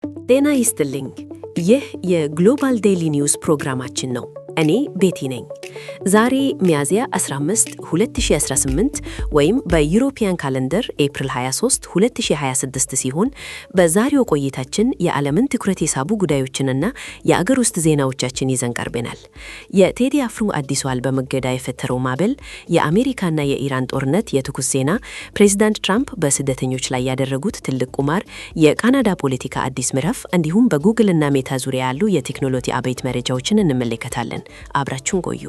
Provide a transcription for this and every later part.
ጤና ይስጥልኝ። ይህ የግሎባል ዴይሊ ኒውስ ፕሮግራማችን ነው። እኔ ቤቲ ነኝ። ዛሬ ሚያዝያ 15 2018 ወይም በዩሮፒያን ካለንደር ኤፕሪል 23 2026 ሲሆን በዛሬው ቆይታችን የዓለምን ትኩረት የሳቡ ጉዳዮችንና የአገር ውስጥ ዜናዎቻችን ይዘን ቀርበናል። የቴዲ አፍሮ አዲሱ አልበም እገዳ የፈጠረው ማዕበል፣ የአሜሪካና የኢራን ጦርነት የትኩስ ዜና፣ ፕሬዚዳንት ትራምፕ በስደተኞች ላይ ያደረጉት ትልቅ ቁማር፣ የካናዳ ፖለቲካ አዲስ ምዕራፍ እንዲሁም በጉግልና ሜታ ዙሪያ ያሉ የቴክኖሎጂ አበይት መረጃዎችን እንመለከታለን። አብራችሁን ቆዩ።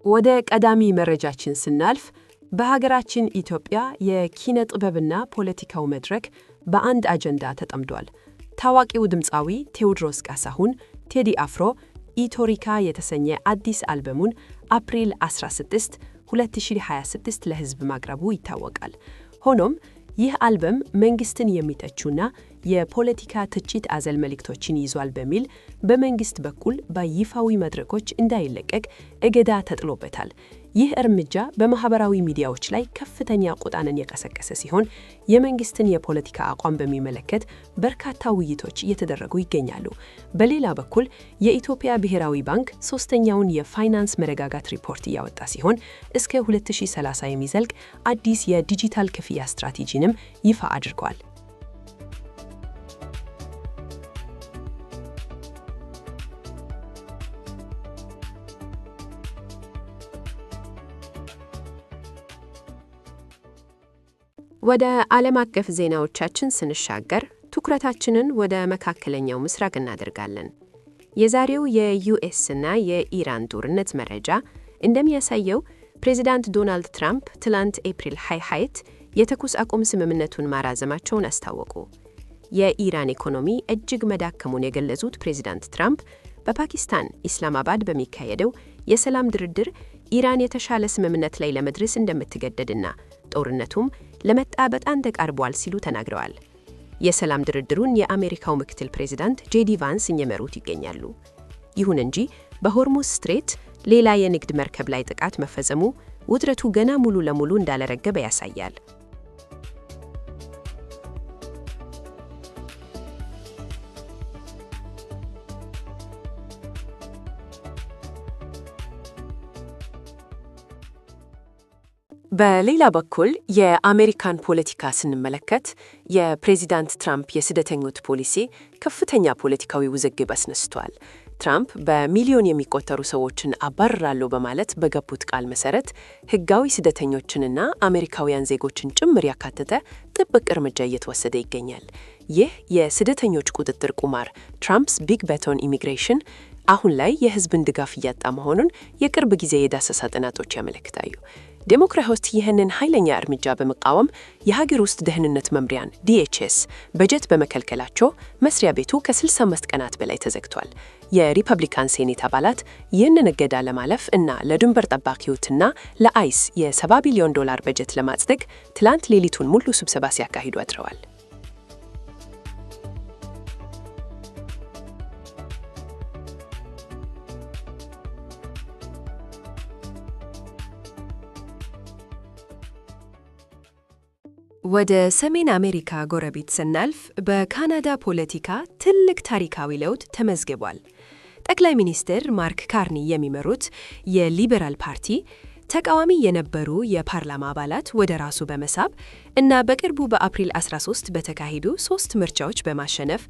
ወደ ቀዳሚ መረጃችን ስናልፍ በሀገራችን ኢትዮጵያ የኪነ ጥበብና ፖለቲካው መድረክ በአንድ አጀንዳ ተጠምዷል። ታዋቂው ድምፃዊ ቴዎድሮስ ካሳሁን ቴዲ አፍሮ ኢቶሪካ የተሰኘ አዲስ አልበሙን አፕሪል 16 2026 ለሕዝብ ማቅረቡ ይታወቃል። ሆኖም ይህ አልበም መንግስትን የሚተቹና የፖለቲካ ትችት አዘል መልእክቶችን ይዟል በሚል በመንግስት በኩል በይፋዊ መድረኮች እንዳይለቀቅ እገዳ ተጥሎበታል። ይህ እርምጃ በማህበራዊ ሚዲያዎች ላይ ከፍተኛ ቁጣን የቀሰቀሰ ሲሆን የመንግስትን የፖለቲካ አቋም በሚመለከት በርካታ ውይይቶች እየተደረጉ ይገኛሉ። በሌላ በኩል የኢትዮጵያ ብሔራዊ ባንክ ሶስተኛውን የፋይናንስ መረጋጋት ሪፖርት እያወጣ ሲሆን እስከ 2030 የሚዘልቅ አዲስ የዲጂታል ክፍያ ስትራቴጂንም ይፋ አድርጓል። ወደ ዓለም አቀፍ ዜናዎቻችን ስንሻገር ትኩረታችንን ወደ መካከለኛው ምስራቅ እናደርጋለን። የዛሬው የዩኤስና የኢራን ጦርነት መረጃ እንደሚያሳየው ፕሬዚዳንት ዶናልድ ትራምፕ ትላንት ኤፕሪል 22 የተኩስ አቁም ስምምነቱን ማራዘማቸውን አስታወቁ። የኢራን ኢኮኖሚ እጅግ መዳከሙን የገለጹት ፕሬዚዳንት ትራምፕ በፓኪስታን ኢስላማባድ በሚካሄደው የሰላም ድርድር ኢራን የተሻለ ስምምነት ላይ ለመድረስ እንደምትገደድና ጦርነቱም ለመጣበጥ ተቃርቧል ሲሉ ተናግረዋል። የሰላም ድርድሩን የአሜሪካው ምክትል ፕሬዚዳንት ጄዲ ቫንስ እየመሩት ይገኛሉ። ይሁን እንጂ በሆርሙዝ ስትሬት ሌላ የንግድ መርከብ ላይ ጥቃት መፈጸሙ ውጥረቱ ገና ሙሉ ለሙሉ እንዳልረገበ ያሳያል። በሌላ በኩል የአሜሪካን ፖለቲካ ስንመለከት የፕሬዚዳንት ትራምፕ የስደተኞች ፖሊሲ ከፍተኛ ፖለቲካዊ ውዝግብ አስነስቷል። ትራምፕ በሚሊዮን የሚቆጠሩ ሰዎችን አባርራለሁ በማለት በገቡት ቃል መሰረት ሕጋዊ ስደተኞችንና አሜሪካውያን ዜጎችን ጭምር ያካተተ ጥብቅ እርምጃ እየተወሰደ ይገኛል። ይህ የስደተኞች ቁጥጥር ቁማር ትራምፕስ ቢግ ቤት ኦን ኢሚግሬሽን አሁን ላይ የሕዝብን ድጋፍ እያጣ መሆኑን የቅርብ ጊዜ የዳሰሳ ጥናቶች ያመለክታሉ። ዴሞክራቶች ይህንን ኃይለኛ እርምጃ በመቃወም የሀገር ውስጥ ደህንነት መምሪያን DHS በጀት በመከልከላቸው መስሪያ ቤቱ ከ65 ቀናት በላይ ተዘግቷል። የሪፐብሊካን ሴኔት አባላት ይህንን እገዳ ለማለፍ እና ለድንበር ጠባቂዎችና ለአይስ የ$70 ቢሊዮን በጀት ለማጽደቅ ትላንት ሌሊቱን ሙሉ ስብሰባ ሲያካሂዱ አድረዋል። ወደ ሰሜን አሜሪካ ጎረቤት ስናልፍ በካናዳ ፖለቲካ ትልቅ ታሪካዊ ለውጥ ተመዝግቧል። ጠቅላይ ሚኒስትር ማርክ ካርኒ የሚመሩት የሊበራል ፓርቲ ተቃዋሚ የነበሩ የፓርላማ አባላት ወደ ራሱ በመሳብ እና በቅርቡ በአፕሪል 13 በተካሄዱ 3 ምርጫዎች በማሸነፍ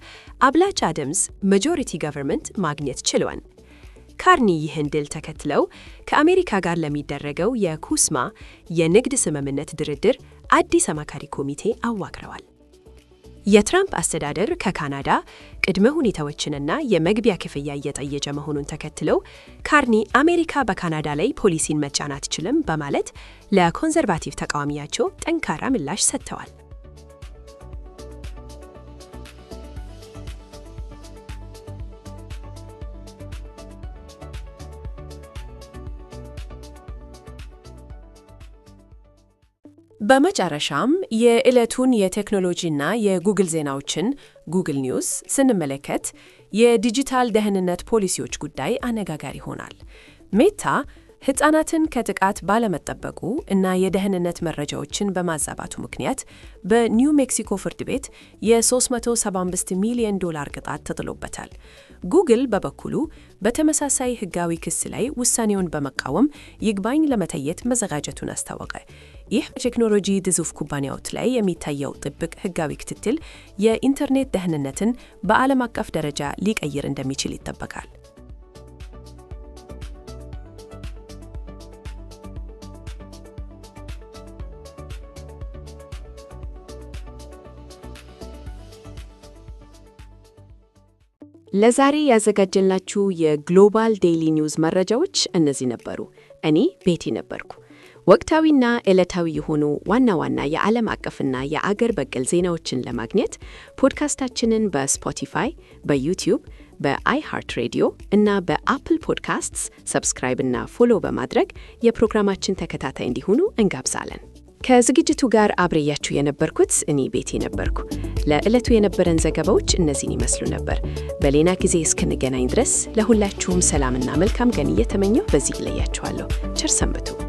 አብላጫ ድምፅ ማጆሪቲ ገቨርንመንት ማግኘት ችለዋል። ካርኒ ይህን ድል ተከትለው ከአሜሪካ ጋር ለሚደረገው የኩስማ የንግድ ስምምነት ድርድር አዲስ አማካሪ ኮሚቴ አዋቅረዋል። የትራምፕ አስተዳደር ከካናዳ ቅድመ ሁኔታዎችንና የመግቢያ ክፍያ እየጠየቀ መሆኑን ተከትለው ካርኒ አሜሪካ በካናዳ ላይ ፖሊሲን መጫን አትችልም በማለት ለኮንዘርቫቲቭ ተቃዋሚያቸው ጠንካራ ምላሽ ሰጥተዋል። በመጨረሻም የዕለቱን የቴክኖሎጂና የጉግል ዜናዎችን ጉግል ኒውስ ስንመለከት የዲጂታል ደህንነት ፖሊሲዎች ጉዳይ አነጋጋሪ ሆኗል። ሜታ ሕፃናትን ከጥቃት ባለመጠበቁ እና የደህንነት መረጃዎችን በማዛባቱ ምክንያት በኒው ሜክሲኮ ፍርድ ቤት የ$375 ሚሊዮን ቅጣት ተጥሎበታል። ጉግል በበኩሉ በተመሳሳይ ሕጋዊ ክስ ላይ ውሳኔውን በመቃወም ይግባኝ ለመተየት መዘጋጀቱን አስታወቀ። ይህ በቴክኖሎጂ ግዙፍ ኩባንያዎች ላይ የሚታየው ጥብቅ ሕጋዊ ክትትል የኢንተርኔት ደህንነትን በዓለም አቀፍ ደረጃ ሊቀይር እንደሚችል ይጠበቃል። ለዛሬ ያዘጋጀላችሁ የግሎባል ዴይሊ ኒውስ መረጃዎች እነዚህ ነበሩ። እኔ ቤቲ ነበርኩ። ወቅታዊና ዕለታዊ የሆኑ ዋና ዋና የዓለም አቀፍና የአገር በቀል ዜናዎችን ለማግኘት ፖድካስታችንን በስፖቲፋይ፣ በዩቲዩብ፣ በአይሃርት ሬዲዮ እና በአፕል ፖድካስትስ ሰብስክራይብ እና ፎሎ በማድረግ የፕሮግራማችን ተከታታይ እንዲሆኑ እንጋብዛለን። ከዝግጅቱ ጋር አብሬያችሁ የነበርኩት እኔ ቤቲ ነበርኩ። ለዕለቱ የነበረን ዘገባዎች እነዚህን ይመስሉ ነበር። በሌላ ጊዜ እስክንገናኝ ድረስ ለሁላችሁም ሰላምና መልካም ቀን እየተመኘሁ በዚህ እለያችኋለሁ። ቸር ሰንብቱ።